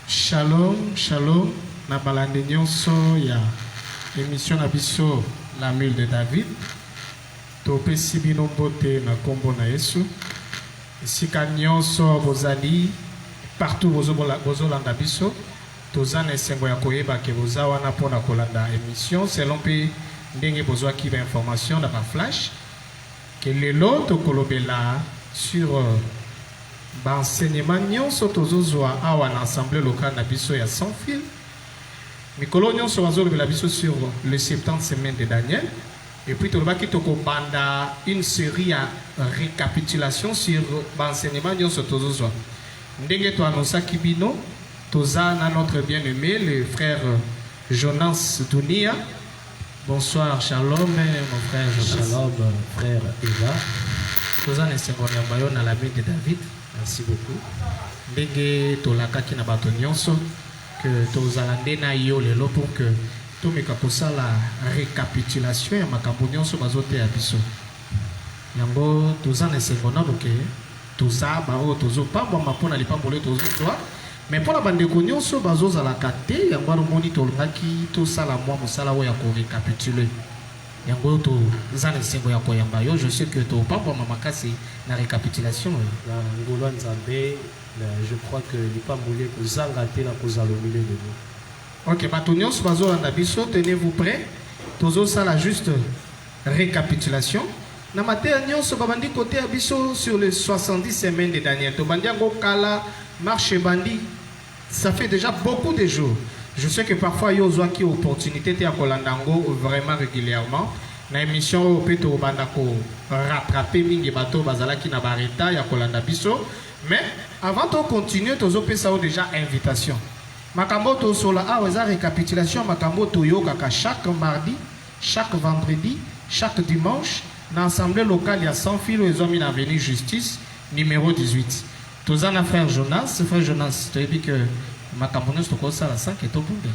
Shalom, shalom, na balande nyonso ya émission na biso la mule de David. Topesi bino mbote na kombo na Yesu. Esika nyonso bozali partout bozolanda biso. Toza na esengo ya koyeba ke boza wana mpona kolanda émission selon mpe ndenge bozwaki ba information na ba flash. Ke lelo tokolobela sur enseignement nyonso tozozwa awa na assemblée locale na biso ya sans fil. Mikolo nyonso bazolobela biso sur le 70 semaines de Daniel. Et puis tolobaki tokobanda une série à récapitulation sur enseignement nyonso tozozwa. Ndenge to annonçaki bino toza na notre bien-aimé le frère Jonas Dunia. Bonsoir, shalom mon frère Jonas. Shalom frère Eva. Toza na esengo ya bayo na la ville de David. Merci beaucoup. Ndenge tolakaki na bato nyonso que tozala nde na yo lelo pour que tomeka kosala récapitulation ya makambo nyonso bazoteya biso. Yango toza na esengo nano ke toza bao tozopambwama mpona lipambolo tozozwa mais mpona bandeko nyonso bazozalaka te yango alomoni tolingaki tosala mwa mosala oyo ya korécapitule. Yango toza na esengo ya koyamba yo. Je sais que topambwama makasi na récapitulation Na ngolo nzambe, je crois que lipambolo kozanga te na kozala au milieu de nous. Ok, bato nyonso bazolanda biso, tenez-vous prêts. Tozosala juste récapitulation. Na mateya nyonso babandi côté ya biso sur les 70 semaines de Daniel. Tobandi yango kala marche bandi. Ça fait déjà beaucoup de jours. Je sais que parfois yo zwaki opportunité te ya kolanda yango vraiment régulièrement. Na émission oyo mpe tobanda ko rattraper mingi bato bazalaki na bareta ya kolanda biso. Mais avant de continuer, tozopesa o déjà invitation. Makambo tosola awa eza récapitulation makambo toyokaka chaque mardi, chaque vendredi, chaque dimanche na assemblée locale ya sans fil ezwami na avenue Justice numéro 18. Toza na frère Jonas, toyebi que makambo nyonso tokosala sans ke tobondela.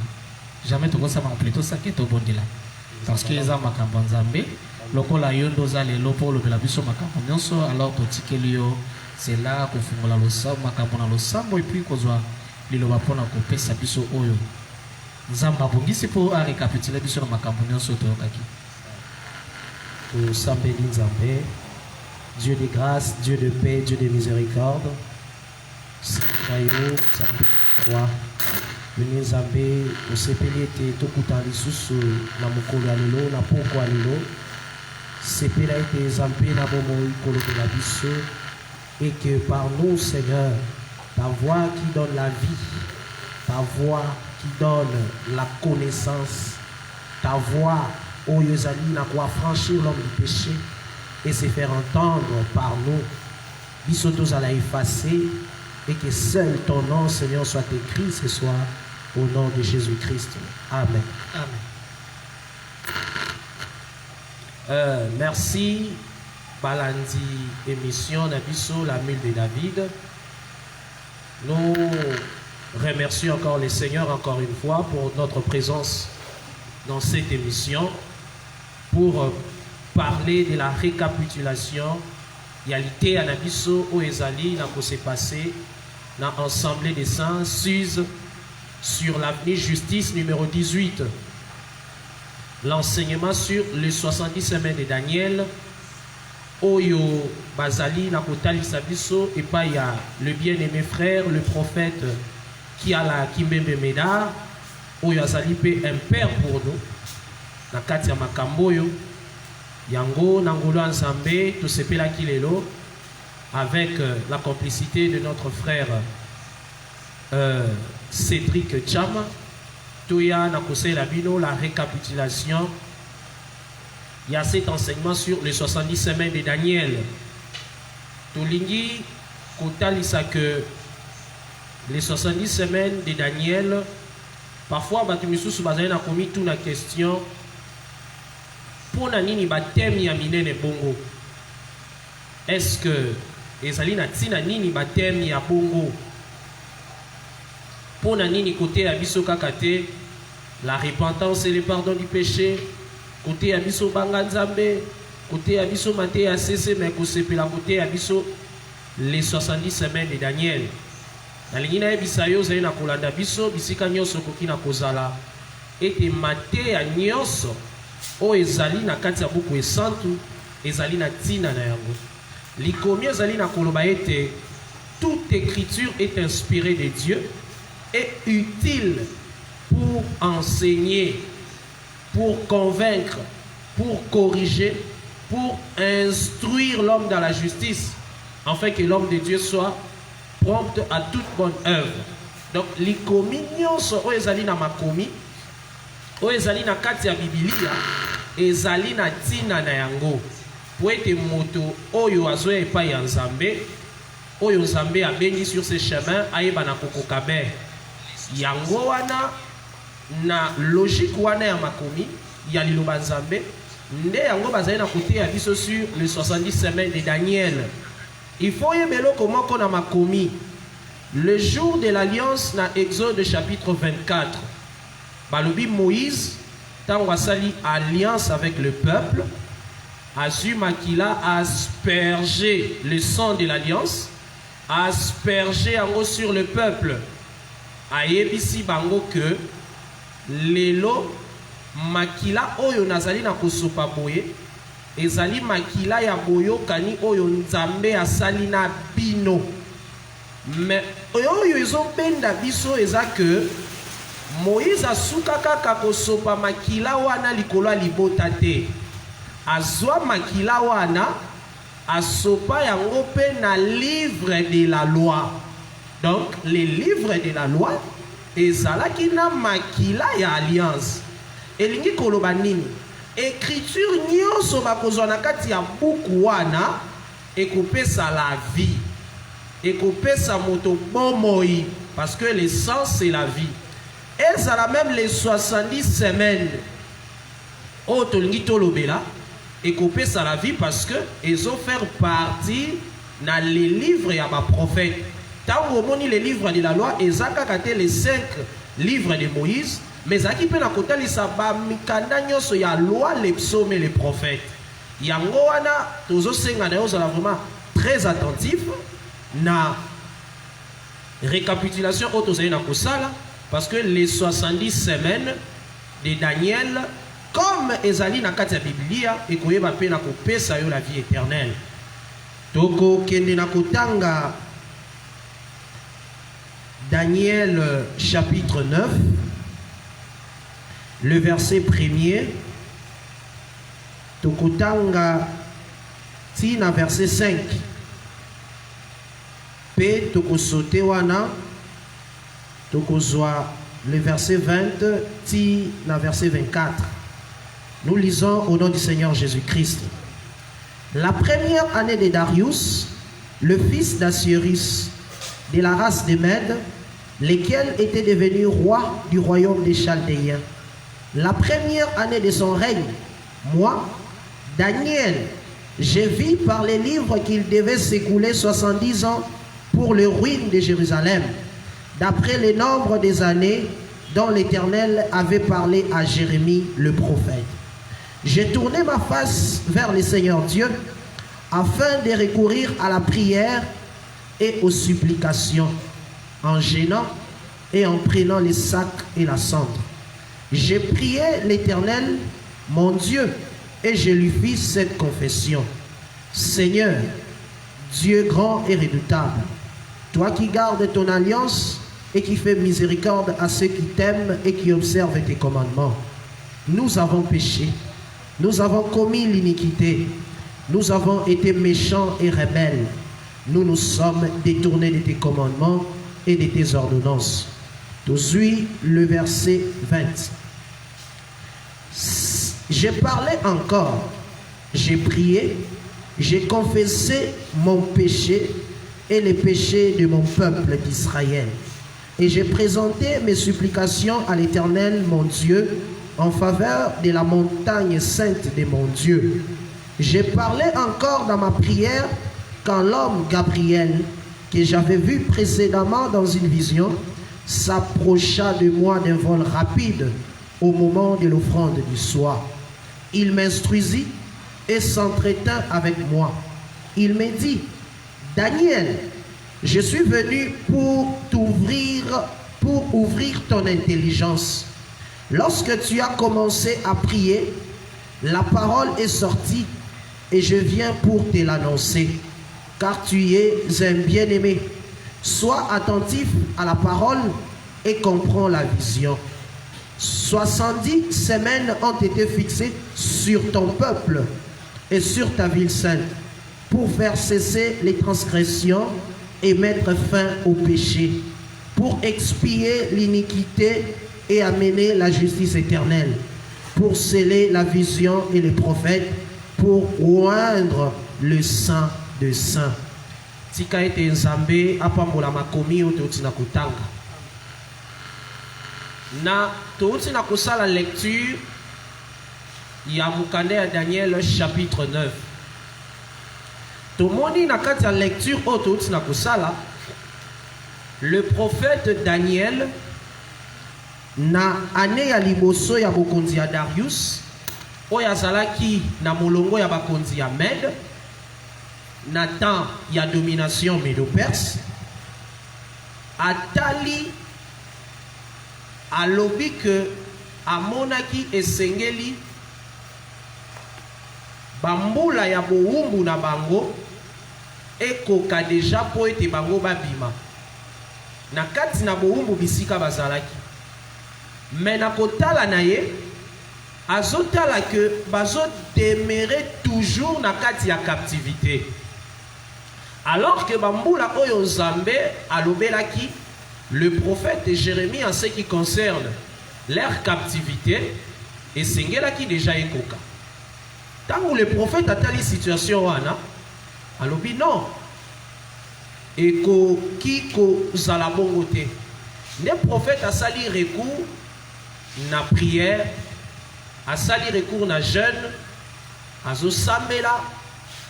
Jamais tokosala plutôt sans ke tobondela. Parce que eza makambo nzambe lokola yo ndoza lelo mpo olobela biso makambo nyonso, alors totikeli yo c'est là kofungola losambo makambo na losambo et puis kozwa liloba mpona kopesa biso oyo nzambe abongisi mpo arécapitule biso na makambo nyonso toyokaki. Tosambeli nzambe, Dieu de grâce, Dieu de paix, Dieu de miséricorde. Sayo nzambe roi. Beni nzambe osepeli ete tokuta lisusu na mokolo ya lelo na poko ya lelo. Sepela ete nzambe na bomoi kolobela biso et que par nous Seigneur, ta voix qui donne la vie, ta voix qui donne la connaissance, ta voix, ô Yozali, n'a quoi franchir l'homme du péché et se faire entendre par nous. Bissotos à la effacer et que seul ton nom, Seigneur, soit écrit ce soir au nom de Jésus-Christ. Amen. Amen. Merci. Balandi émission Nabiso, la mule de David. Nous remercions encore le Seigneur encore une fois pour notre présence dans cette émission pour parler de la récapitulation réalité à Nabiso au Ezali n'a pas s'est passé dans l'Assemblée des Saints Suse sur l'avenue Justice numéro 18. L'enseignement sur les 70 semaines de Daniel. Oyo Bazali Nakotali Sabiso et pas il y a le bien-aimé frère, le prophète qui a la Kimbembe Médard. Oyo Azali pe un père pour nous. Nakatia Makamboyo. Yango Nangolo Nzambe, tout ce pela Kilelo, avec la complicité de notre frère Cédric Chama. Toya Nakose Labino, la récapitulation. Il y a cet enseignement sur les 70 semaines de Daniel. Tolingi Kotalisa que les 70 semaines de Daniel, parfois, Batumisusu Bazana a commis toute la question pour nini batem ya minene bongo. Est-ce que ezali na tina nini batem ya bongo? Pour nini côté abiso kakate la repentance et le pardon du péché. Côté abiso banganzambe, côté abiso maté à cessé mais côté abiso les 70 semaines de Daniel. nalingi nayebisa yo ozali na kolanda biso bisika nyonso okoki na kozala ete mateya nyonso oyo ezali na kati ya buku esantu ezali na ntina na yango. Likomi ezali na koloba ete toute écriture est inspirée de Dieu et utile pour enseigner, pour convaincre, pour corriger, pour instruire l'homme dans la justice, afin que l'homme de Dieu soit prompt à toute bonne œuvre. Donc, likomi nyonso oyo ezali na makomi, oyo ezali na kati ya Biblia, ezali na ntina na yango. Po ete moto oyo azoya epai ya Nzambe, oyo Nzambe abengi sur ce chemin, ayeba na kokoka be. Yango wana, na logique wana ya makomi, ya liloba Nzambe, nde yango bazali na kote ya biso sur les 70 semaines de Daniel. Il faut yebelo komoko na makomi. Le jour de l'alliance na Exode chapitre 24. Balobi Moïse, tango asali alliance avec le peuple, Azumakila a aspergé le sang de l'alliance, a aspergé yango sur le peuple. Ayebisi bango que lelo makila oyo nazali na kosopa boye ezali makila ya boyokani oyo Nzambe asali na bino. Mais oyo ezobenda biso eza que Moïse asuka kaka kosopa makila wana likolo ya libota te. Azwa makila wana asopa yango pe na livre de la loi. Donc les livres de la loi ezalaki na makila ya alliance. Elingi koloba nini? Écriture nyonso bakozwa na kati ya buku wana ekopesa la vie, ekopesa moto bomoi, parce que l'essence c'est la vie. Ezala même les 70 semaines oyo tolingi tolobela ekopesa la vie, parce que ezo faire partie na les livres ya ba prophète. Tango omoni les livres de la loi ezaka kate les 5 livres de Moïse, mais aki pe na kotalisa ba mikanda nyonso ya loi, les psaumes et les prophètes. Yango wana tozo senga na yo zala vraiment très attentif na récapitulation oyo tozali na kosala, parce que les 70 semaines de Daniel comme ezali na kati ya Biblia ekoyeba pe na kopesa yo la vie éternelle. Toko kende na kotanga Daniel chapitre 9, le verset 1er, Tokotanga tina verset 5. Pe tokosote wana, tokozwa le verset 20 tina verset 24. Nous lisons au nom du Seigneur Jésus-Christ. La première année de Darius, le fils d'Assuérus, de la race des Mèdes, lesquels étaient devenus rois du royaume des Chaldéens. La première année de son règne, moi, Daniel, j'ai vu par les livres qu'il devait s'écouler 70 ans pour le ruine de Jérusalem, d'après le nombre des années dont l'Éternel avait parlé à Jérémie le prophète. J'ai tourné ma face vers le Seigneur Dieu afin de recourir à la prière et aux supplications, en gênant et en prenant les sacs et la cendre. J'ai prié l'Éternel, mon Dieu, et je lui fis cette confession. Seigneur, Dieu grand et redoutable, toi qui gardes ton alliance et qui fais miséricorde à ceux qui t'aiment et qui observent tes commandements. Nous avons péché, nous avons commis l'iniquité, nous avons été méchants et rebelles. Nous nous sommes détournés de tes commandements et de tes ordonnances. Aujourd'hui, le verset 20. J'ai parlé encore, j'ai prié, j'ai confessé mon péché et les péchés de mon peuple d'Israël. Et j'ai présenté mes supplications à l'Éternel, mon Dieu, en faveur de la montagne sainte de mon Dieu. J'ai parlé encore dans ma prière quand l'homme Gabriel, que j'avais vu précédemment dans une vision, s'approcha de moi d'un vol rapide au moment de l'offrande du soir. Il m'instruisit et s'entretint avec moi. Il me dit, Daniel, Je suis venu pour ouvrir ton intelligence. Lorsque tu as commencé à prier, la parole est sortie et je viens pour te l'annoncer, car tu es un bien-aimé. Sois attentif à la parole et comprends la vision. 70 semaines ont été fixées sur ton peuple et sur ta ville sainte pour faire cesser les transgressions et mettre fin au péché, pour expier l'iniquité et amener la justice éternelle, pour sceller la vision et les prophètes, pour oindre le sang de saints. Tika ete nzambe apambola makomi oyo touti na kotanga. Na touti na kosala lecture ya mukanda ya Daniel chapitre 9. Tomoni na kati ya lecture oyo touti na kosala, le prophète Daniel na ane ya liboso ya bokonzi ya Darius oyo azalaki na molongo ya bakonzi ya Mede na temps ya domination Médo-Perse, atali alobi que amonaki esengeli bambula ya bowumbu na bango ekoka deja po ete bango babima na kati na bowumbu bisika bazalaki. Mais na kotala na ye azotala que bazo demeurer toujours na kati ya captivité, alors que bambula oyo Nzambe alobelaki le prophète Jérémie en ce qui concerne leur captivité esengelaki déjà ekoka. Tango le prophète atali situation wana alobi non ekoki kozala bongo te. Le prophète asali recours na prière, asali recours na jeûne, azo sambela,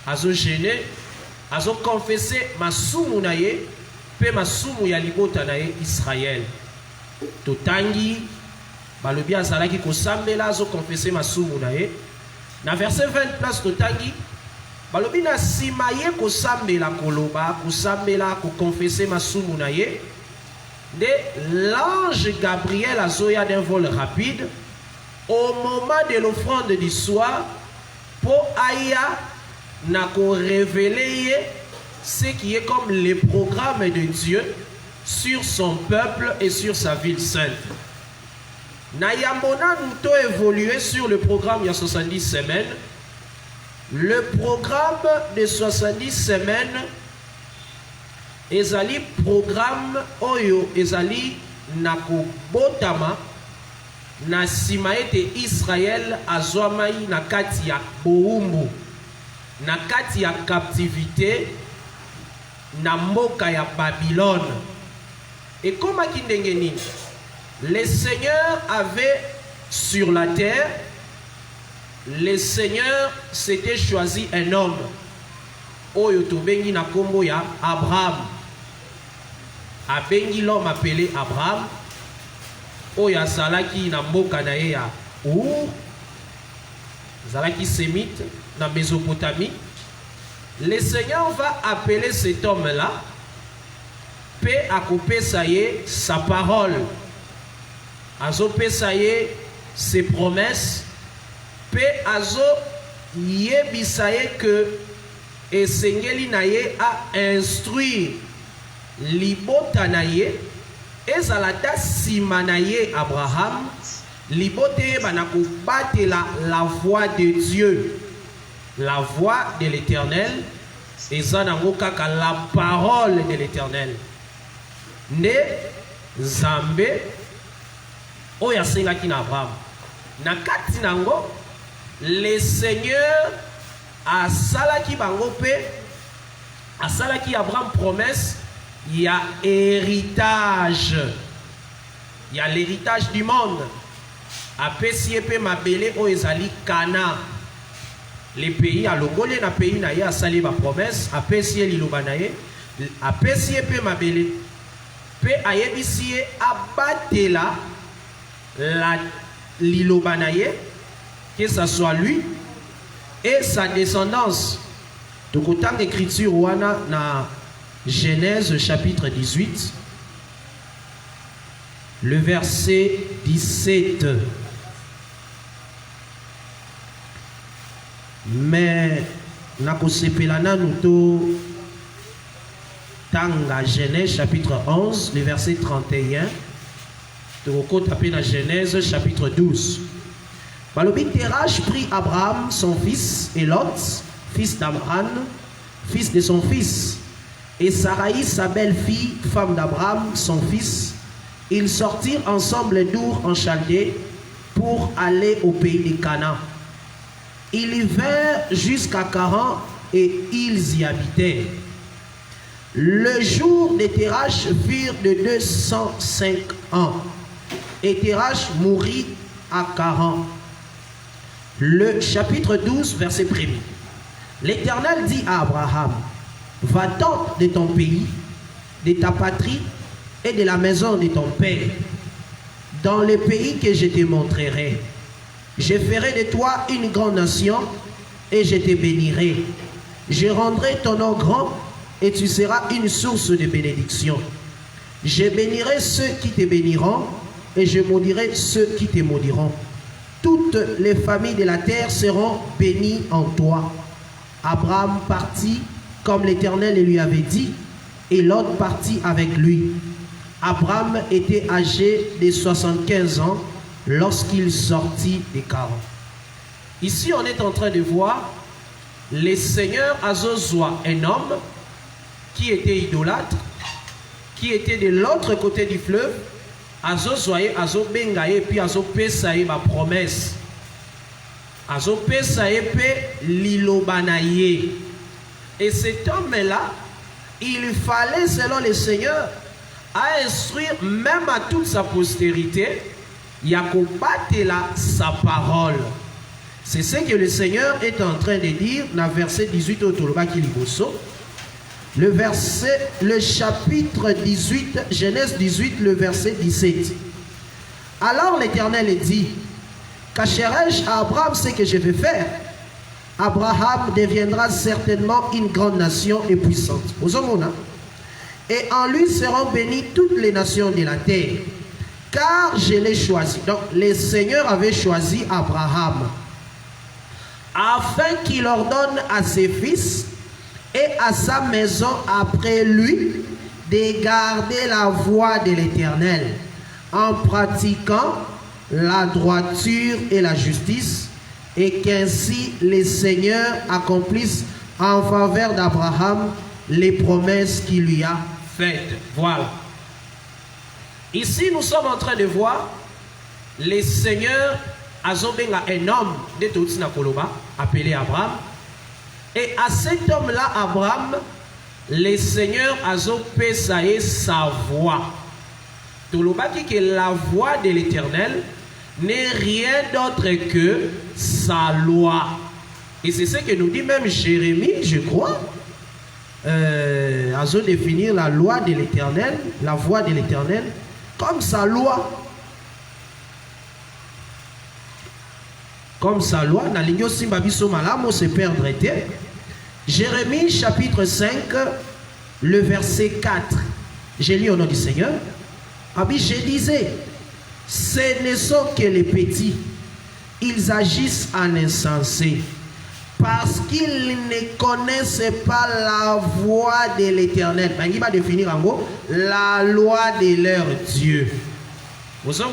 azo jeûner, azo confesser masumu na ye pe masumu ya libota na ye Israël. Totangi balobi azalaki kosambela, azo confesser masumu na ye. Na verset 20 place totangi balobi na sima ye kosambela koloba, kosambela ko confesser masumu na ye. De l'ange Gabriel azoya d'un vol rapide au moment de l'offrande du soir pour aya na ko révéler ce qui est comme le programme de Dieu sur son peuple et sur sa ville sainte. Na yambona nous évolué sur le programme il y a 70 semaines. Le programme de 70 semaines ezali programme oyo ezali na kobotama na sima ete Israël azwamai na kati ya bowumbu, na kati ya captivité na mboka ya Babylone. Et comme ndenge nini le Seigneur avait sur la terre, le Seigneur s'était choisi un homme oyo tobengi na kombo ya Abraham. Abengi l'homme appelé Abraham oyo azalaki na mboka na ye ya Ur, azalaki sémite na Mésopotamie. Le Seigneur va appeler cet homme-là pe akopesa ye sa parole, azopesa ye ses promesses, pe azo yebisa ye que esengeli na ye a instruire libota na ye ezalata sima na ye Abraham, libota ye banako batela la voix de Dieu, la voix de l'Éternel, ezanango kaka la parole de l'Éternel. Ne Zambe oyo asengaki na Abraham na kati nango le Seigneur asalaki bango pe asalaki Abraham promesse. Il y a héritage, il y a l'héritage du monde. Apesi pe mabele o ezali Kana, les pays à longolé na pays na ye asali ba promesse, apesi liloba na ye, apesi pe mabele pe ayebisi abatela la liloba na ye, que ça soit lui et sa descendance. Donc autant d'écriture wana na Genèse chapitre 18, le verset 17. Mais nakosepelana nuto tanga Genèse chapitre 11, le verset 31. Toko tapé dans Genèse chapitre 12. Balobi Terach prit Abraham son fils et Lot, fils d'Amran, fils de son fils, et Saraï, sa belle-fille, femme d'Abraham, son fils. Ils sortirent ensemble d'Our en Chaldée pour aller au pays de Canaan. Ils y vinrent jusqu'à Charan et ils y habitaient. Le jour de Terach furent de 205 ans et Terach mourut à Charan. Le chapitre 12, verset 1er. L'Éternel dit à Abraham: va-t'en de ton pays, de ta patrie et de la maison de ton père, dans le pays que je te montrerai. Je ferai de toi une grande nation et je te bénirai. Je rendrai ton nom grand et tu seras une source de bénédiction. Je bénirai ceux qui te béniront et je maudirai ceux qui te maudiront. Toutes les familles de la terre seront bénies en toi. Abraham partit comme l'Éternel lui avait dit, et Lot partit avec lui. Abraham était âgé de 75 ans lorsqu'il sortit des Charan. Ici, on est en train de voir le Seigneur Azozwa, un homme qui était idolâtre, qui était de l'autre côté du fleuve, Azozwaye, Azobengaye, puis Azopesaye, ma promesse. Azopesaye, pe Lilobanaye. Et cet homme-là, il fallait, selon le Seigneur, à instruire même à toute sa postérité, Yakobatela sa parole. C'est ce que le Seigneur est en train de dire dans le verset 18 au Toloba Kiliboso. Le chapitre 18, Genèse 18, le verset 17. Alors l'Éternel dit: cacherai-je à Abraham ce que je vais faire? Abraham deviendra certainement une grande nation et puissante. Et en lui seront bénies toutes les nations de la terre, car je l'ai choisi. Donc le Seigneur avait choisi Abraham afin qu'il ordonne à ses fils et à sa maison après lui de garder la voie de l'Éternel en pratiquant la droiture et la justice, et qu'ainsi les seigneurs accomplissent en faveur d'Abraham les promesses qu'il lui a faites. Voilà. Ici, nous sommes en train de voir les seigneurs Azobenga, un homme de Totsina Koloba, appelé Abraham. Et à cet homme-là, Abraham, les seigneurs Azopesaye sa voix. Toloba dit que la voix de l'Éternel n'est rien d'autre que sa loi. Et c'est ce que nous dit même Jérémie, je crois. Azo définir la loi de l'Éternel, la voix de l'Éternel, comme sa loi. Comme sa loi, Nalingo Simbabiso Malamo se perdre. Jérémie chapitre 5, le verset 4. J'ai lu au nom du Seigneur. Abi, je disais, ce ne sont que les petits, ils agissent en insensé, parce qu'ils ne connaissent pas la voix de l'Éternel. Il va définir en gros la loi de leur Dieu. Vous savez,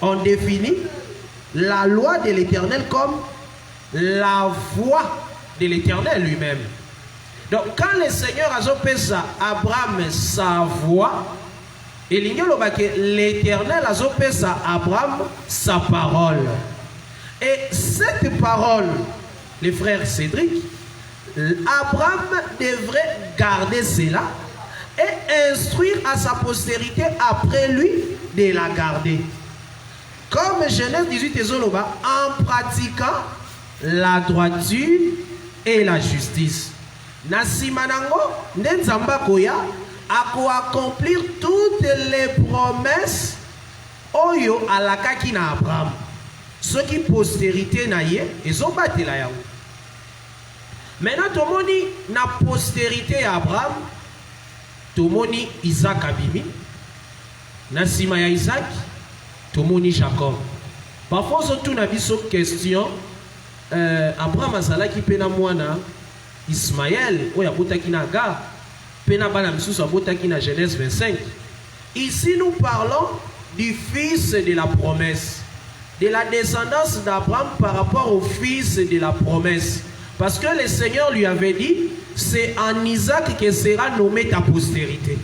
on définit la loi de l'Éternel comme la voix de l'Éternel lui-même. Donc quand le Seigneur a opéré Abraham sa voix, et l'Éternel a opéré Abraham sa parole. Et cette parole, les frères Cédric, Abraham devrait garder cela et instruire à sa postérité après lui de la garder. Comme Genèse 18 et Zoloba, en pratiquant la droiture et la justice. Nasimanango, Nenzamba Koya, à accomplir toutes les promesses Oyo à la kakina Abraham. Ceux qui postérité naïe, ils ont battu la yaou. Maintenant, tout le monde dit, na postérité Abraham, tomoni Isaac abimi na sima ya Isaac tomoni Jacob. Parfois on tourne biso question Abraham azalaki pena mwana Ismaël oya botaki na Agar pena bana misusu abotaki na Genèse 25. Ici nous parlons du fils de la promesse, de la descendance d'Abraham par rapport au fils de la promesse. Parce que le Seigneur lui avait dit, c'est en Isaac que sera nommée ta postérité.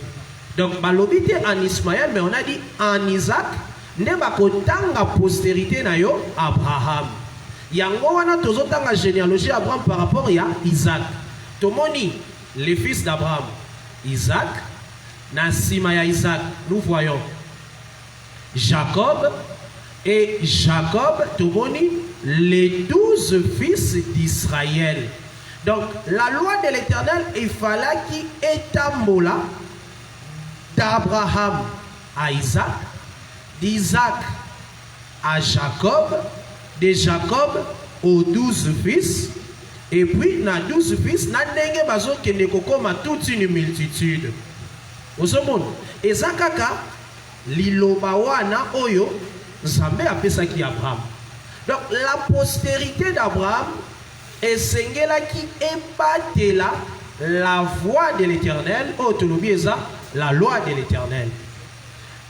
Donc, balobité en Ismaël, mais on a dit en Isaac, ne bakotanga postérité na yo Abraham. Yango wana tozotanga généalogie Abraham par rapport à Isaac. Tomoni, les fils d'Abraham, Isaac, na sima ya Isaac, nous voyons Jacob, et Jacob, tomoni, les 12 fils d'Israël. Donc, la loi de l'Éternel, il fallait qu'il étambola d'Abraham à Isaac, d'Isaac à Jacob, de Jacob aux 12 fils, et puis, na 12 fils, na denge bazo kende kokoma toute une multitude. Osomon, ezakaka liloba wana oyo Nzambe apesaki Abraham. Donc, la postérité d'Abraham est qui ébatela la voix de l'Éternel, la loi de l'Éternel.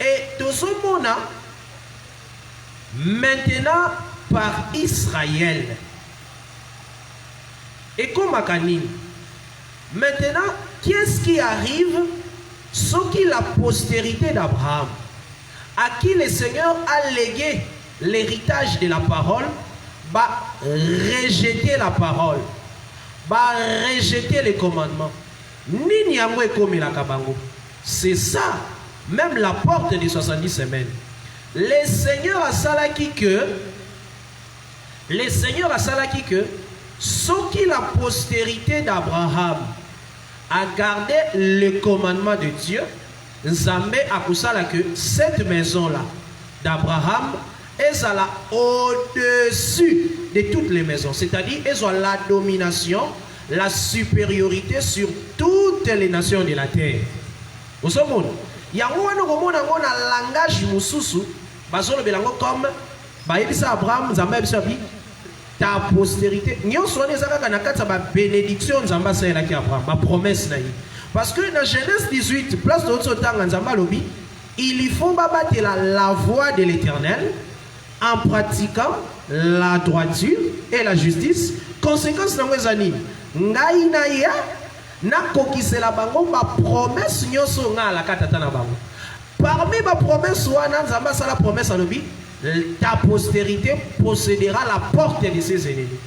Et tout ce monde, maintenant par Israël. Et comme Akanin, maintenant, qu'est-ce qui arrive? Ce qui est la postérité d'Abraham, à qui le Seigneur a légué l'héritage de la parole, va rejeter la parole, va rejeter les commandements. C'est ça, même la porte des 70 semaines. Le Seigneur a salaki que, ce qui est la postérité d'Abraham a gardé le commandement de Dieu, Nzambe a kusala que cette maison-là d'Abraham est au-dessus de toutes les maisons. C'est-à-dire, elles ont la domination, la supériorité sur toutes les nations de la terre. Vous savez, il y a un langage mususu, comme Abraham, Nzambe ta postérité. Nous sommes la bénédiction de Abraham, ma promesse. Parce que dans Genèse 18, place de l'autre temps, il faut battre la voie de l'Éternel en pratiquant la droiture et la justice. Conséquence dans mes années, Naïnaïa n'a coquissé la bango, ma promesse nyoso nga la katata na bango. Parmi ma promesse, Nzamba sa la promesse à l'obi, ta postérité possédera la porte de ses ennemis.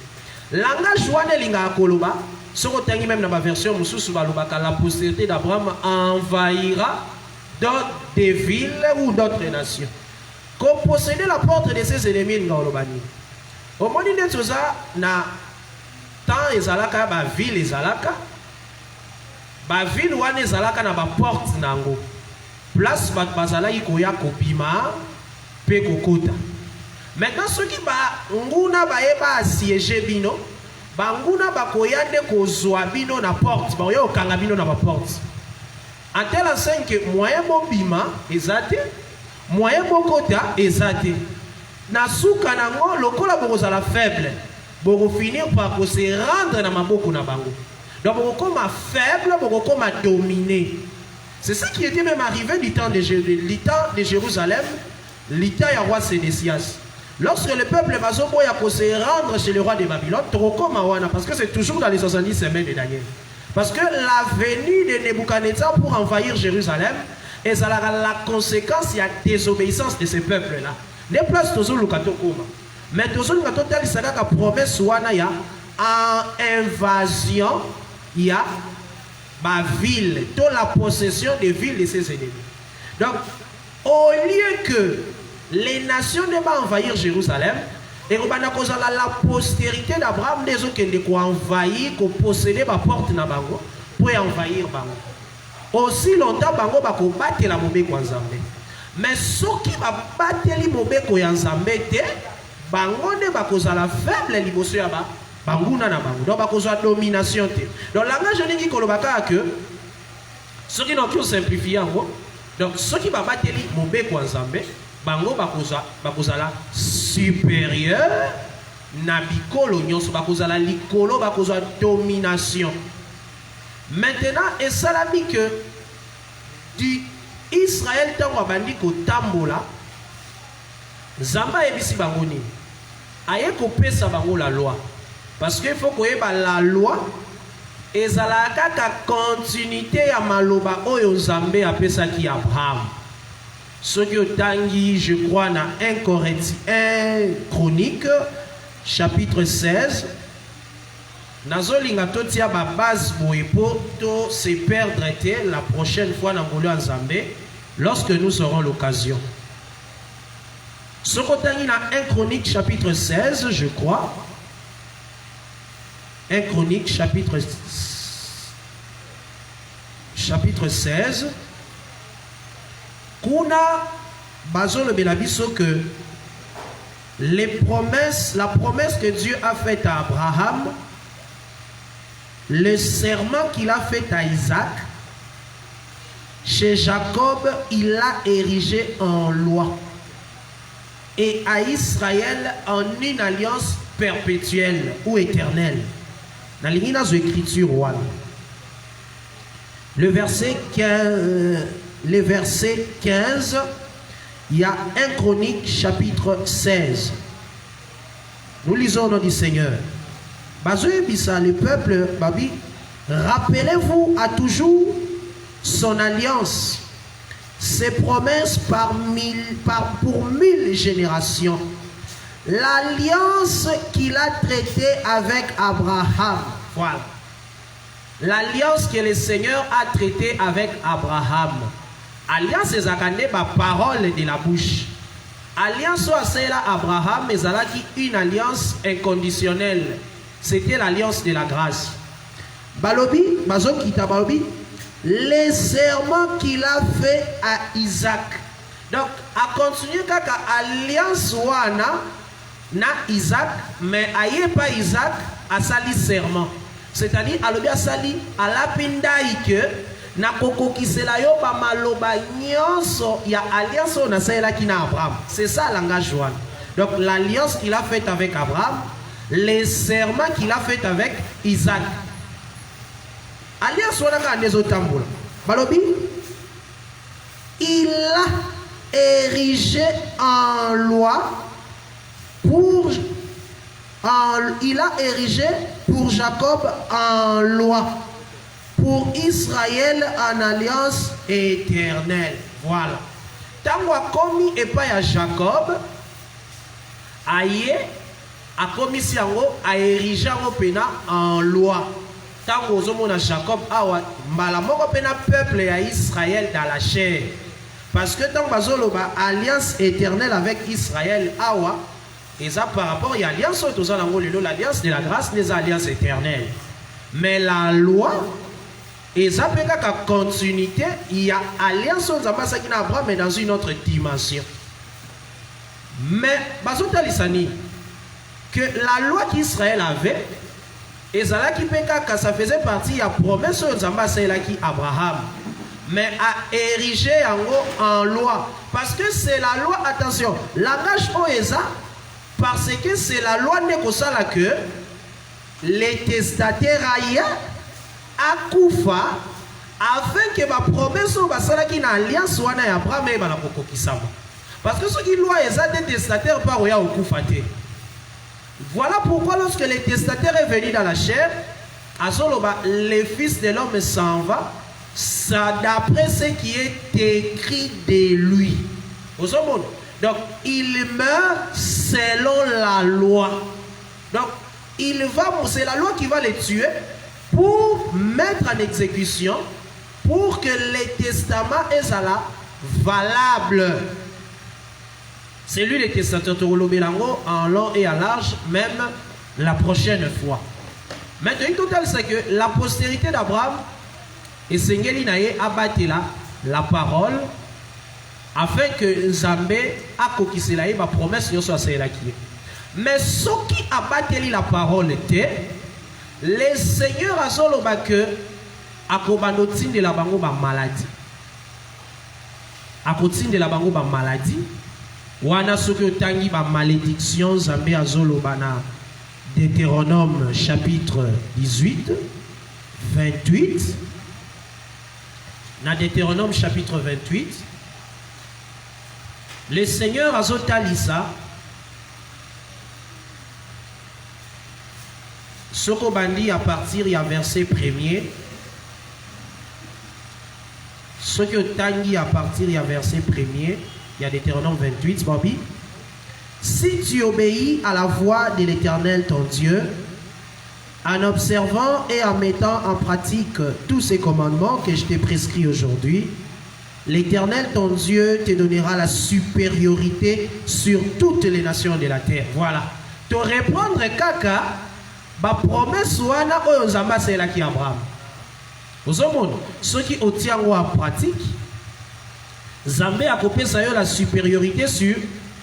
Langage wane linga koloba, ce qu'on a même dans ma version, la postérité d'Abraham envahira d'autres villes ou d'autres nations. Qu'on possédait la porte de ses ennemis dans le bani. Au moment où nous na temps ezalaka ba ville ezalaka, ba ville wane ezalaka na ba porte nango. Place ba bazalaki koya kopima pe kokota. Maintenant ceux qui ba nguna ba eba assiéger bino, banguna ba koyande kozwa bino na porte, ba yo kanga bino na ba porte. En tel enseigne que moyen mobima ezate, moyen bokota ezate. Na souka nango lokola bokozala faible, boko finir par se rendre na maboko na bango. Donc boko koma faible, boko koma dominé. C'est ça qui était même arrivé du temps de Jérusalem, du temps du roi Sédécias. Lorsque le peuple va se rendre chez le roi de Babylone, parce que c'est toujours dans les 70 semaines de Daniel. Parce que la venue de Nebuchadnezzar pour envahir Jérusalem, et ça a la conséquence, il y a désobéissance de ce peuple-là. Des places toujours le kato koma. Mais toujours le kato tel ça la promesse wana ya en invasion, il y a ma ville, toute la possession des villes de ses ennemis. Donc, au lieu que les nations ne vont envahir Jérusalem, et on va la postérité d'Abraham des autres qui ont envahi, qui ont possédé la porte na bango pour envahir bango. Aussi longtemps bango va combattre la mobé kwa Nzambe. Mais ceux qui va battre les mobé kwa Nzambe te, bango ne va causer la faible liboso ya ba bango na bango. Donc va causer domination te. Donc langage ni ki kolobaka que Ce qui n'ont simplifié en gros. Donc, ceux qui babateli mobe kwa nzambe, bango bakozala supérieur na bikolo nyonso, bakozala likolo, bakozala domination. Maintenant, et ça l'a dit que du Israël tango abandi ko tambola, Zamba ebisi bango ni. Aye ko pesa bango la loi. Parce qu'il faut que la loi ezalaka ka continuité ya maloba oyo Nzambe apesa ki Abraham. Ce qui otangi, je crois, dans 1 Chronique, chapitre 16, nazolinga totia ba base pour to se perdre la prochaine fois dans Ngolo Nzambe lorsque nous aurons l'occasion. Ce qui otangi dans 1 Chronique, chapitre 16, je crois. 1 Chronique, chapitre 16. Kuna bazolo belabiso que la promesse que Dieu a faite à Abraham, le serment qu'il a fait à Isaac, chez Jacob, il l'a érigé en loi. Et à Israël en une alliance perpétuelle ou éternelle. Dans les écritures, le verset 15, il y a 1 Chronique chapitre 16. Nous lisons au nom du Seigneur. Le peuple, Babi, rappelez-vous à toujours son alliance, ses promesses pour 1000 générations. L'alliance qu'il a traitée avec Abraham. Voilà. L'alliance que le Seigneur a traitée avec Abraham. Alliance est la parole de la bouche. Alliance c'est là Abraham, mais une alliance inconditionnelle. C'était l'alliance de la grâce. Balobi, les serments qu'il a fait à Isaac. Donc, à continuer avec l'alliance wana na Isaac, mais aïe pas Isaac a sali serment. C'est-à-dire, alobi a sali à la pindaïke na koko kisela yo ba maloba nyonso ya alliance na saela ki na Abraham. C'est ça langage wana. Donc, l'alliance qu'il a faite avec Abraham, les serments qu'il a fait avec Isaac. Alliance wana ka ndezo tambola. Balobi, il a érigé en loi il a érigé pour Jacob en loi, pour Israël en alliance éternelle. Voilà. Tango a commis et pas à Jacob, aïe, a commis si a érigé en loi. Tango zomona Jacob awa malamoko pena peuple à Israël dans la chair. Parce que tant bazoloba alliance éternelle avec Israël awa et ça par rapport à l'alliance l'alliance de la grâce des alliances éternelles. Mais la loi et ça peut qu'à continuité, il y a alliance aux ambassades qui n'Abraham mais dans une autre dimension. Mais bazota lisani que la loi qu'Israël avait et ça qui peut qu'à ça faisait partie de la promesse aux ambassades qui Abraham. Mais à ériger en loi. Parce que c'est la loi, attention, langage OESA, parce que c'est la loi Nekosala que les testataires à Koufa, afin que ma promesse au Basala qui n'a alliance soit na Abraham et Balakoko Kisama. Parce que ce qui loi ESA des testataires par Oya au Koufate. Voilà pourquoi lorsque les testataires est venu dans la chair, à Soloba, le fils de l'homme s'en va. Ça d'après ce qui est écrit de lui. Donc, il meurt selon la loi. Donc, c'est la loi qui va les tuer pour mettre en exécution, pour que les testaments soient valables. C'est lui le testateur en long et en large, même la prochaine fois. Maintenant, une totale, c'est que la postérité d'Abraham et Sengeli naye abatela la parole afin que Nzambe akokisela ba promesse yo soit cela qui. Mais ce qui abateli la parole était le Seigneur a soloba que akobando tindela bango ba maladie. Akotindela bango ba maladie. Wana soki otangi ba malédiction Nzambe azoloba na Deutéronome chapitre 18, 28. Dans Deutéronome chapitre 28, le Seigneur azotalisa Soko bandi à partir du verset 1er. Soko tangi à partir du verset 1er, il y a Deutéronome 28, Bobby. Si tu obéis à la voix de l'Éternel ton Dieu, en observant et en mettant en pratique tous ces commandements que je t'ai prescrits aujourd'hui, l'Éternel ton Dieu te donnera la supériorité sur toutes les nations de la terre. Voilà. Te répondre kaka, ba promesse wana oyo Nzambe asalaki Abraham. Ozomona, ceux qui otiango en pratique, Nzambe akopesa yo la supériorité sur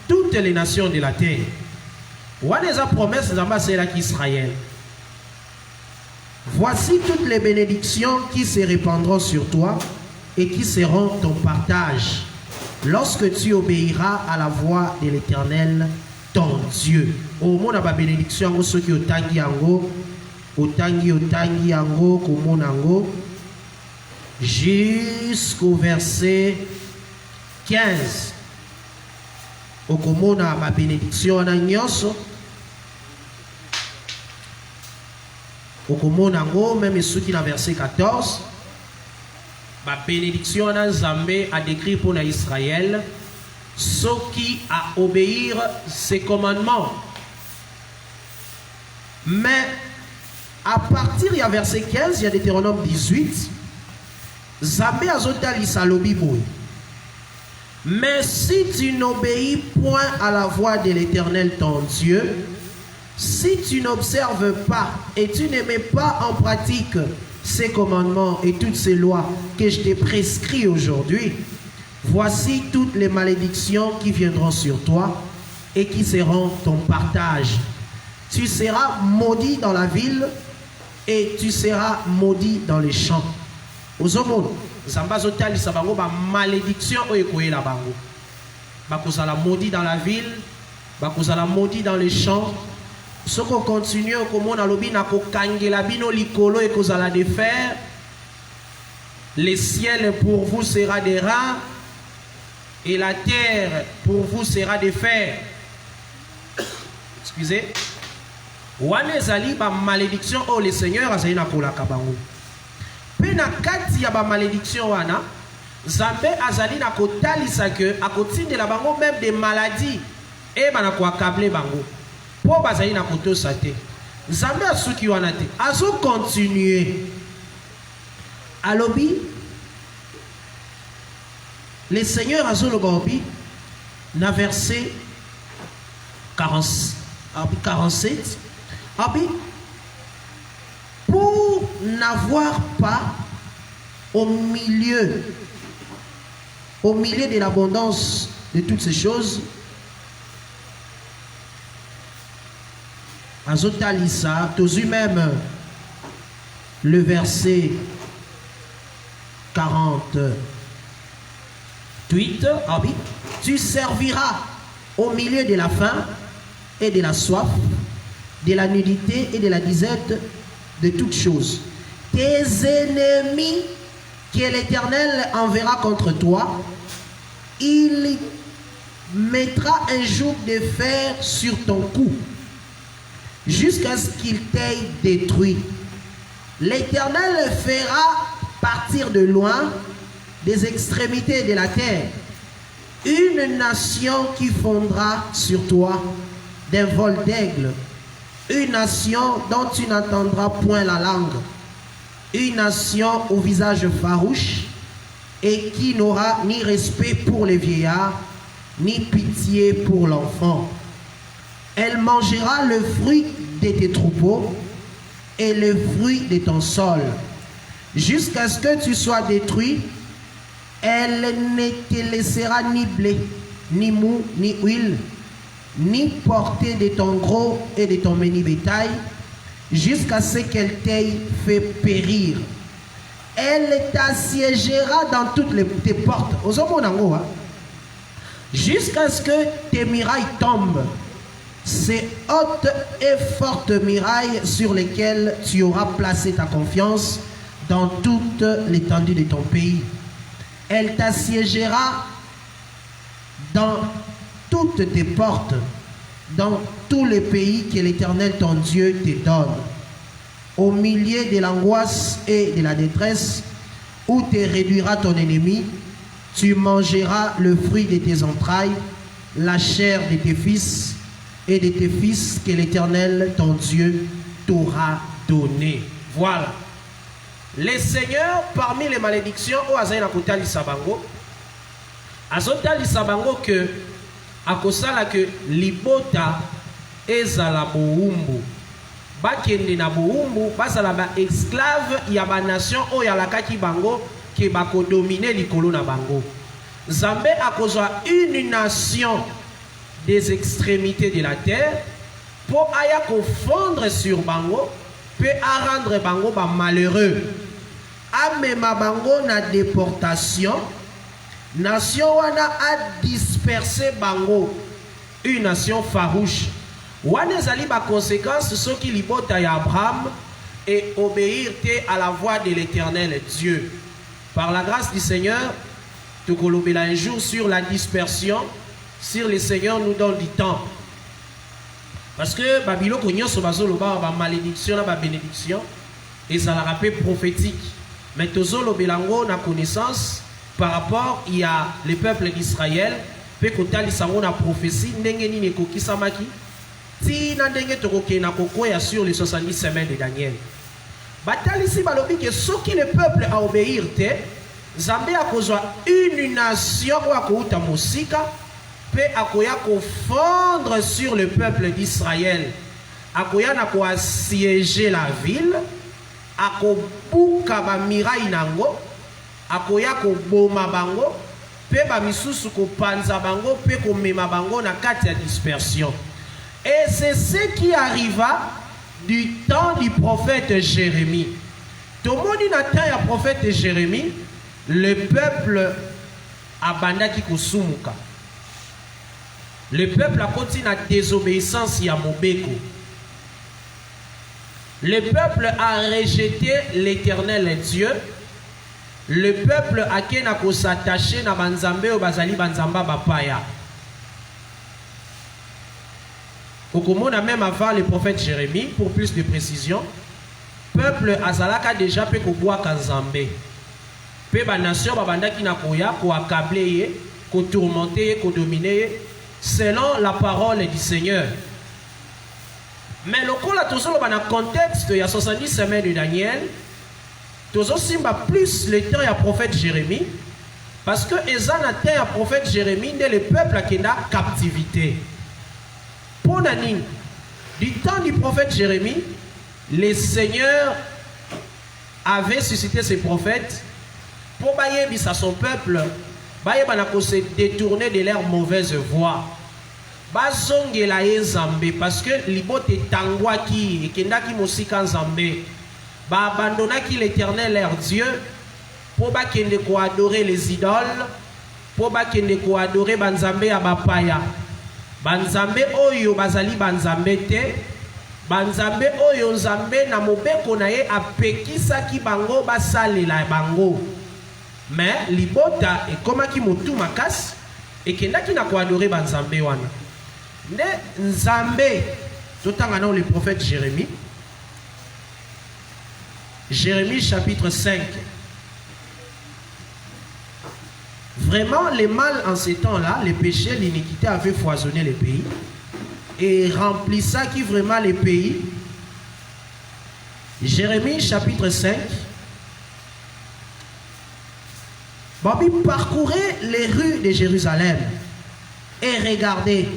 toutes les nations de la terre. Wana eza promesse Nzambe asalaki Israël. Voici toutes les bénédictions qui se répandront sur toi et qui seront ton partage lorsque tu obéiras à la voix de l'Éternel, ton Dieu. Au monde a bénédiction, ceux qui otangi yango, otangi yango, komonango, jusqu'au verset 15. Au komona ma bénédiction na nyonso. Okomonango, même ceux qui dans verset 14, la bénédiction dans Nzambe a décrit pour Israël, ceux qui a obéir ses commandements. Mais à partir du verset 15, il y a Deutéronome 18, Nzambe azotali salobi boy. Mais si tu n'obéis point à la voix de l'Éternel ton Dieu, si tu n'observes pas et tu ne mets pas en pratique ces commandements et toutes ces lois que je t'ai prescrits aujourd'hui, voici toutes les malédictions qui viendront sur toi et qui seront ton partage. Tu seras maudit dans la ville et tu seras maudit dans les champs. Ozomon, Zambazotali sabango ba malédiction oyekoye la bango. Bakozala maudit dans la ville, bakozala maudit dans les champs. Ce qu'on continue, comme on a lobby, na ko kangela bino likolo et kozala de fer. Le ciel pour vous sera des rats et la terre pour vous sera de fer. Excusez. Wane zali ba malédiction oh le Seigneur azali na kola kabango. Pe na kati ya ba malédiction wana, Nzambe azali na kotalisa que a kotinde la bango même des maladies et ba na ko accabler bango. Po bazali na koto sate. Nzambe asuki wana te. Azo continuer. Alobi le Seigneur azo lobi na verset 47. Pour n'avoir pas au milieu de l'abondance de toutes ces choses, Azotalisa, tozu même le verset 48, tu serviras au milieu de la faim et de la soif, de la nudité et de la disette, de toutes choses. Tes ennemis que l'Éternel enverra contre toi, il mettra un joug de fer sur ton cou, jusqu'à ce qu'il t'ait détruit. L'Éternel fera partir de loin, des extrémités de la terre, une nation qui fondra sur toi d'un vol d'aigle, une nation dont tu n'entendras point la langue, une nation au visage farouche et qui n'aura ni respect pour les vieillards, ni pitié pour l'enfant. Elle mangera le fruit de tes troupeaux et le fruit de ton sol, jusqu'à ce que tu sois détruit. Elle ne te laissera ni blé, ni mou, ni huile, ni portée de ton gros et de ton menu bétail, jusqu'à ce qu'elle t'ait fait périr. elle t'assiégera dans toutes tes portes. Jusqu'à ce que tes murailles tombent. Ces hautes et fortes murailles sur lesquelles tu auras placé ta confiance dans toute l'étendue de ton pays. Elle t'assiégera dans toutes tes portes, dans tous les pays que l'Éternel ton Dieu te donne. Au milieu de l'angoisse et de la détresse, où te réduira ton ennemi, tu mangeras le fruit de tes entrailles, la chair de tes fils et de tes fils que l'Éternel ton Dieu t'aura donné. Voilà. Le Seigneur, parmi les malédictions, au Azaïna Koutali Sabango, Azotali Sabango que akosala que libota ezala boumbu. Bakende na boumbu, basala ba esclave ya ba nation o ya lakaki bango ke bako dominer likolo na bango. Zambé akozwa une nation des extrémités de la terre pour aya confondre sur bango peut rendre bango ba malheureux. Amema bango na déportation, nation wana a dispersé bango, une nation farouche. Wana zali ba conséquence ceux qui libota ya Abraham et obéir à la voix de l'Éternel Dieu. Par la grâce du Seigneur, tu kolobela un jour sur la dispersion, si le Seigneur nous donne du temps. Parce que Babylone konyo so bazoloba ba malédiction na ba bénédiction et ça la rappelle prophétique. Mais tozolo belango na connaissance par rapport il y a le peuple d'Israël pe kotali sango na prophétie ndenge nini ekokisamaki ti na ndenge tokoke na kokoya sur les 70 semaines de Daniel. Batali si balobi que ce qui le peuple a obéir te Zambé a kozwa une nation ou akouta mosika pe akoya confondre sur le peuple d'Israël. Akoya na ko assiéger la ville, akobuka ba miraille nango, akoya ko boma bango, pe ba misusu ko panza bango, pe ko mema bango na kati ya dispersion. Et c'est ce qui arriva du temps du prophète Jérémie. Tout le monde n'a ya prophète Jérémie, le peuple abandaki kusumuka. Le peuple a continué la désobéissance à Mobeko. Le peuple a rejeté l'Éternel Dieu. Le peuple a kenako s'attacher na banzambe ou bazali banzamba bapaya. Okomona même avant le prophète Jérémie, pour plus de précision, peuple azalaka déjà pe ko boa kanzambe. Pe ba nation babandaki na koya ko accabler, ko tourmenter, ko dominer selon la parole du Seigneur. Mais le coup là, tout ça, dans le contexte, il y a 70 semaines de Daniel, tout ça, plus le temps, il y a prophète Jérémie, parce que les ans, il y a prophète Jérémie, le peuple qui est en captivité. Pour Nani, du temps du prophète Jérémie, le Seigneur avait suscité ses prophètes pour bailler à son peuple. Baye banako se détourner de leur mauvaise voie. Bazongela ye Nzambe parce que libote tangwaki ekendaki mosika Nzambe. Ba abandonnaki l'Éternel leur Dieu pour ba kende ko adorer les idoles, pour ba kende ko adorer banzambe ya bapaya. Banzambe oyo bazali banzambe te. Banzambe oyo Nzambe na mobeko na ye apekisaki bango basalela bango. Mais libota et comme qui motu makas et qui n'a ko adoré banzambe wana. Ne Nzambe totanga na le prophète Jérémie. Jérémie chapitre 5. Vraiment le mal en ces temps-là, les péchés, l'iniquité avaient foisonné les pays et remplissa qui vraiment les pays. Jérémie chapitre 5. Babi, parcourez les rues de Jérusalem et regardez,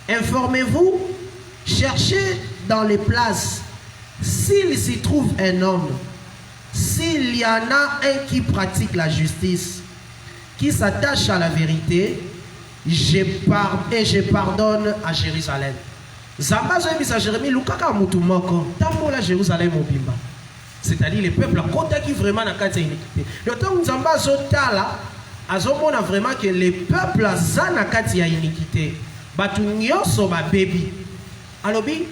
informez-vous, cherchez dans les places s'il s'y trouve un homme, s'il y en a un qui pratique la justice, qui s'attache à la vérité, je pardonne à Jérusalem. Zamba zoyebisa Jérémie lukaka mutu moko tambola Jérusalem obimba. c'est-à-dire le peuple qui vraiment na kati ya iniquité. D'autant Nzamba azotala azomona vraiment que le peuple aza na kati ya iniquité. Batu nyonso ba baby. Alobi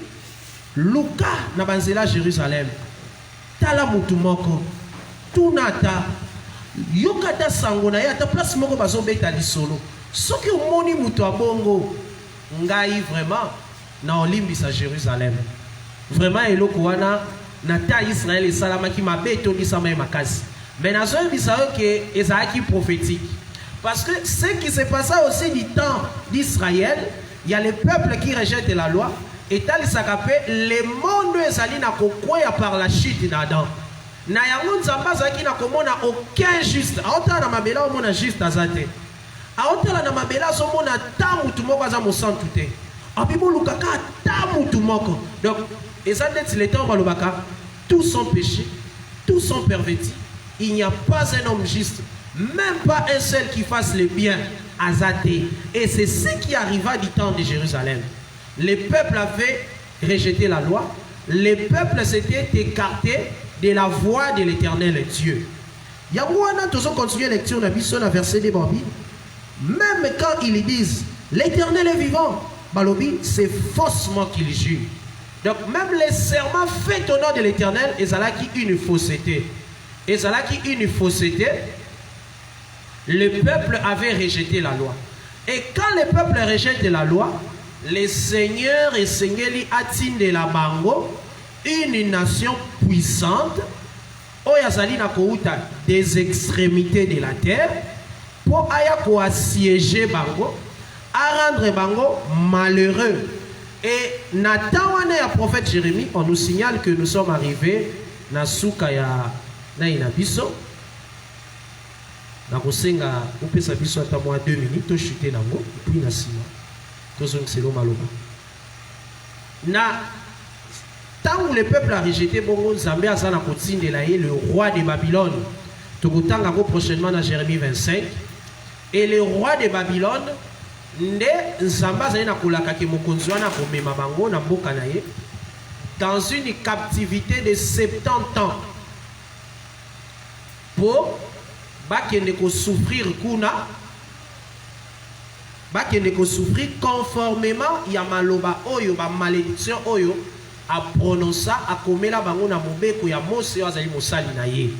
luka na banzela Jérusalem. Tala mutu moko. Tunata yokata sango na ya ta place moko bazobeta lisolo. Soki omoni mutu abongo ngai vraiment na olimbisa Jérusalem. Vraiment eloko wana na ta Israël et salamaki mabeto disama makasi. Mais na zo bisa que ezaki prophétique. Parce que ce qui se passait aussi du temps d'Israël, il y a les peuples qui rejettent la loi et tal sakape le monde ezali na kokwea par la chute d'Adam. Na yango nzamba zaki na komona aucun juste. Aota na mabela omona juste azate. Aota na mabela somona ta mutu moko aza mosantu te. Abibo lukaka ta mutu moko. Donc ezate le temps balobaka tous sont péchés, tous sont pervertis. Il n'y a pas un homme juste, même pas un seul qui fasse le bien à Zaté. Et c'est ce qui arriva du temps de Jérusalem. Les peuples avaient rejeté la loi. Les peuples s'étaient écartés de la voix de l'Éternel Dieu. Yahouana, tous ont continué la lecture de la verset des Bambi. Même quand ils disent l'Éternel est vivant, Balobi, c'est faussement qu'ils jurent. Donc même les serments faits au nom de l'Éternel, ils ont une fausseté. Et ça là qui une fausseté, le peuple avait rejeté la loi. Et quand le peuple rejette la loi, les seigneurs et seigneurs attirent de la bango une nation puissante, oyazali na kouta des extrémités de la terre, pour ayako assiéger bango, à rendre bango malheureux. Et Nathan wana ya prophète Jérémie, on nous signale que nous sommes arrivés na souka ya na ina biso na kosenga upesa biso ata mwa 2 minutes to chuter nango puis na sima tozong selo maloba na tant où le peuple a rejeté bongo Nzambe aza na kotindela ye le roi de Babylone tokotanga ko prochainement dans Jérémie 25 et le roi de Babylone nde Nzambe azali na kolaka ke mokonzi wana komema bango na mboka na ye dans une captivité de 70 ans pour bakende ko souffrir kuna bakende ko souffrir conformément ya maloba oyo ba malédiction oyo a prononcer a komela bango na mobeko ya Mose azali mosali na ye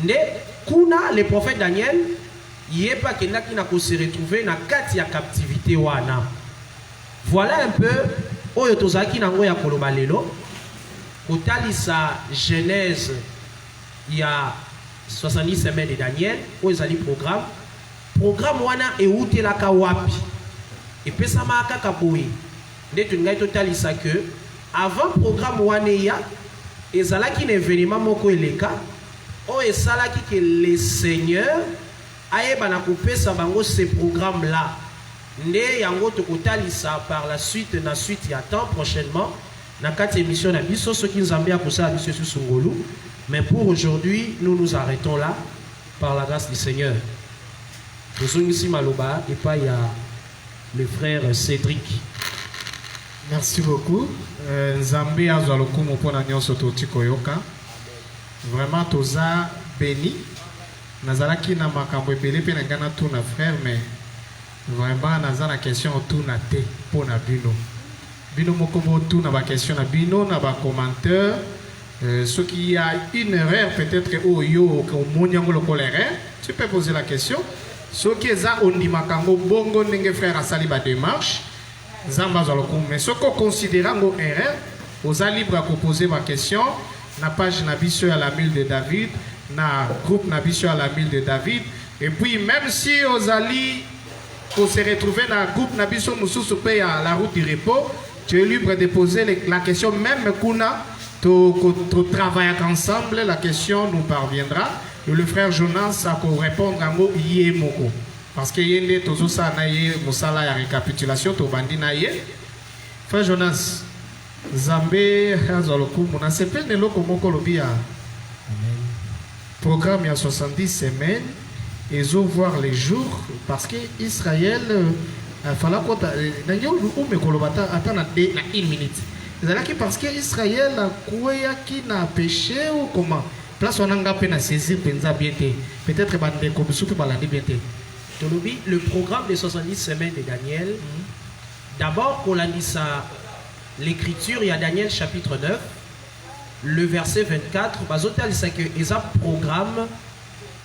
nde kuna le prophète Daniel yepa kendaki na ko se retrouver na kati ya captivité wana. Voilà un peu oyo tozaki nango ya koloba lelo kotalisa Genèse. Il y a 70 semaines de Daniel, où ils allaient programme wana et où tu la kawapi. Et puis ça m'a kakaboui. N'est une total isa que avant programme wana ya, ils allaient qui événement moko eleka, où ils allaient que les seigneurs aye bana couper sa bango ce programme là. Né yango to kotalisa par la suite na suite y attend prochainement na quatre émissions na biso ceux qui nous envoient pour ça monsieur Sungolu. Mais pour aujourd'hui, nous nous arrêtons là par la grâce du Seigneur. Nous sommes ici Maloba et pas il y a le frère Cédric. Merci beaucoup. Nzambe azwaloku mopona nyonso totikoyoka. Vraiment toza béni. Nazalaki na makambo ebele pe na ngana tout na frère mais vraiment naza na question tout na te pona bino. Bino mokobo tout na ba question na bino na ba commentaire. Ce qui a une erreur, peut-être tu peux poser la question. Ce qui est ça, on dit makango bongo nenge frère asali ba démarche. Zamba zaloko. Mais ce qu'on considère comme erreur, vous êtes libre à poser ma question. Na page Nabiso à la mille de David, na groupe Nabiso à la mille de David. Et puis même si vous allez se retrouver dans le groupe Nabiso Moussou à la route du repos, tu es libre de poser la question même kuna. Tout travailler ensemble, la question nous parviendra. Et le frère Jonas a pour répondre à mot yé moko. Parce que yé tozo sa na yé musala ya récapitulation to bandi na yé. Frère Jonas, Zambé hazoloku mona sepe ne loko moko lobia. Amen. Programme il y a 70 semaines et zo voir les jours parce que Israël fallait qu'on na yo ou me kolobata attend na 1 minute. ezalaki parce que Israël akweyaki na péché ou comment place wana nga mpe na saisir mpenza bien te peut-être bandeko biso mpe balandi bien te. Tolobi, le programme des 70 semaines de Daniel, d'abord kolandisa l'écriture, il y a Daniel chapitre 9, le verset 24, bazotalisa que eza programme,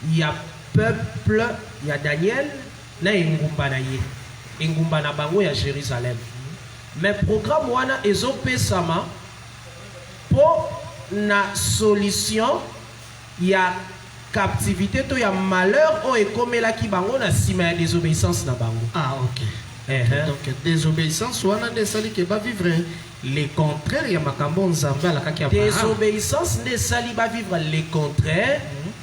il y a peuple, il y a Daniel, na engumba na ye, engumba na bango ya Jérusalem. Mais programme wana ezopesama pour na solution, il y a captivité, il y a malheur, on est comme là qui bango na sima ya désobéissance na bango. Ah ok. Donc désobéissance wana desali ke ba vivre les contraires ya makambo nzambe alakaki ya désobéissance desali ba vivre les contraires.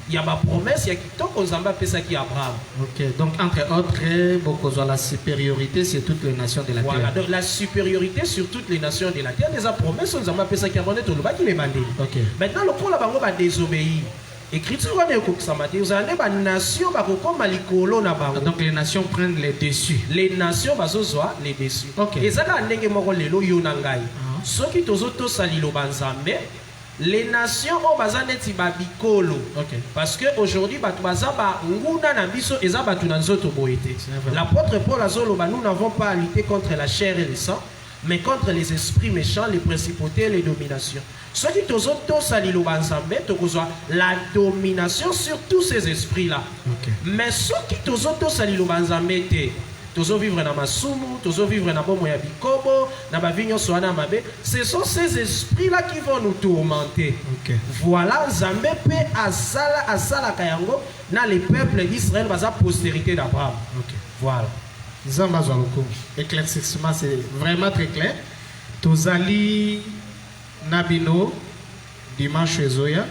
Il y a ma promesse, il y a kitoko nzambe apesaki Abraham. Ok, donc entre autres, beaucoup la supériorité sur toutes les nations de la voilà, terre. donc la supériorité sur toutes les nations de la terre, des promesses nzambe apesaki Abraham to loba ki le bandeli. Ok. Maintenant le kola bango ba désobéir. Écriture wana ekokisamate ozande ba nation ba kokoma likolo na bango. Donc les nations prennent les dessus. Les nations bazozwa les dessus. Ok. Ezaka ndenge moko lelo yo na ngai. Soki tozoto salilo banzambe, les nations ont besoin d'être babikolo. Ok. Parce que aujourd'hui batu bazaba nguna na biso eza batu na nzoto boyete. L'apôtre Paul azoloba, nous n'avons pas à lutter contre la chair et le sang, mais contre les esprits méchants, les principautés et les dominations. Ce qui tozoto salilo banzambe tokozwa la domination sur tous ces esprits là. Ok. Mais ce qui tozoto salilo banzambe te tozo vivre na masumu, tozo vivre na bomo ya bikobo, na bavinyo soana mabe, ce sont ces esprits là qui vont nous tourmenter. Ok. Voilà, Zambé pe asala kayango na les peuples d'Israël basa postérité d'Abraham. Ok. Voilà. Zamba Zaloko. Éclaircissement, c'est vraiment très clair. Tozali Nabino, dimanche Zoya,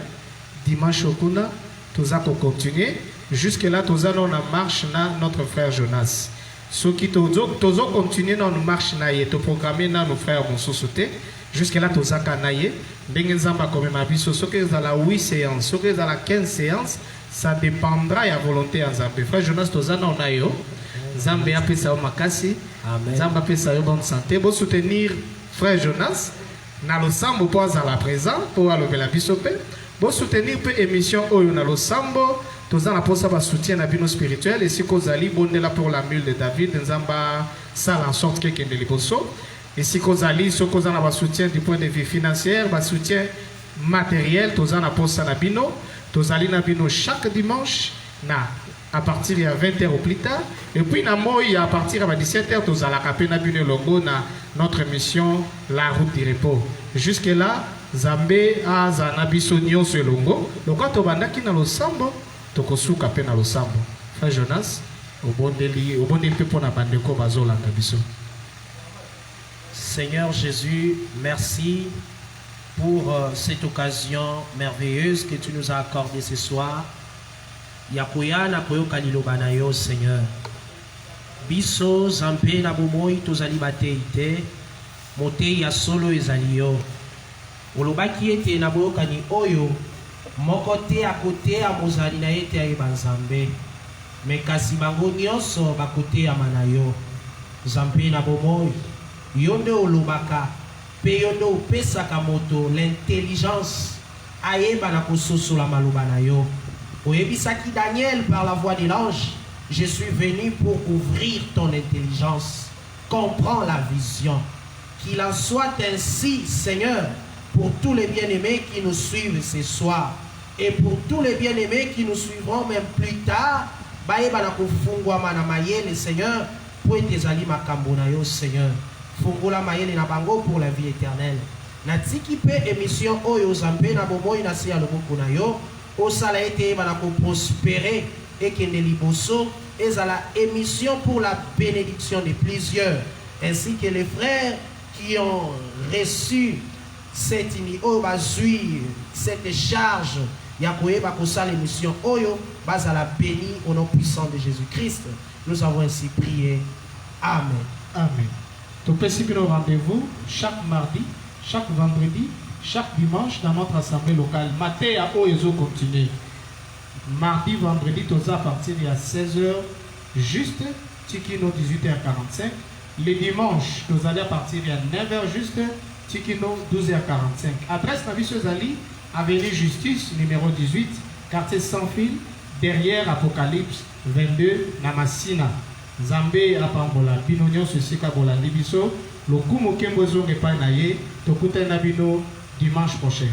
dimanche Okuna, Tozako continuer. Jusque-là, Tozano na marche na notre frère Jonas. Ce qui tozo continuer dans nos marches naïe, to programmer dans nos frères Monsosote. Jusque-là, Tozaka naïe. Bengenzamba comme ma biso, ce que dans la 8 séances, ce que dans la 15 séances, ça dépendra de la volonté en Zambé. Frère Jonas, Tozano naïo. Zambé a fait ça au Makasi. Zambé a fait ça au bonne santé. Pour soutenir frère Jonas, na lo sambo pour à la présent, pour aller la bisope. Pour soutenir peu émission Oyo na lo sambo. Tous en apportant un soutien à bino spirituel et si Kozali bonne pour la mule de David, nous avons ça en sorte que quelqu'un de l'Iboso. Et si Kozali, ce qu'on a un soutien du point de vue financier, un soutien matériel, tous en apportant ça à bino, tous allons na bino chaque dimanche, na à partir de 20h au plus tard. Et puis na moi à partir de 17h, tous allons caper na bino logo na notre émission La Route du Repos. Jusque là, Zambé a zanabiso nyonso longo. Donc quand on va na lo sambo tokosuka pe na losambo. Frère Jonas, obondeli pe pona bandeko bazolanda biso. Seigneur Jésus, merci pour cette occasion merveilleuse que tu nous as accordée ce soir. Yakoya na koyoka liloba na yo Seigneur. Biso zampe na bomoi tozali bateite, mote ya solo ezali yo. Olobaki ete na boyoka ni oyo moko te à côté à mozali na ete ya banzambe mais kasi bango nyonso bakote ya manayo zambe na bomoi yonde olobaka pe yonde opesaka moto l'intelligence ayeba na kososola maloba na yo oyebisaki Daniel par la voix de l'ange je suis venu pour ouvrir ton intelligence comprends la vision qu'il en soit ainsi Seigneur pour tous les bien-aimés qui nous suivent ce soir et pour tous les bien-aimés qui nous suivront même plus tard, le Seigneur, pour tes makambo na yo Seigneur, fungula mayele na bango pour la vie éternelle. Natiki pe émission oyo zambe na bomoi na sia loboko na yo, osala ete bana ko prospérer et que ne liboso ezala émission pour la bénédiction de plusieurs, ainsi que les frères qui ont reçu cette charge yakoye bakosa l'émission oyo bazala béni au nom puissant de Jésus-Christ. Nous avons ainsi prié. Amen. Amen. Tout possible au rendez-vous chaque mardi, chaque vendredi, chaque dimanche dans notre assemblée locale. Matin à Oyezo continue. Mardi, vendredi, tous à partir de 16h, juste, Tikino 18h45. Le dimanche, tous à partir de 9h juste. Tikino 12h45. Adresse Nabiso Zali, Avenue Justice, numéro 18, quartier sans fil, derrière Apocalypse 22, Namasina. Zambé Apambola, Binonyon Susika Bola Libiso, le Kumo Kembozo Repanaye, Tokute Nabino, dimanche prochain.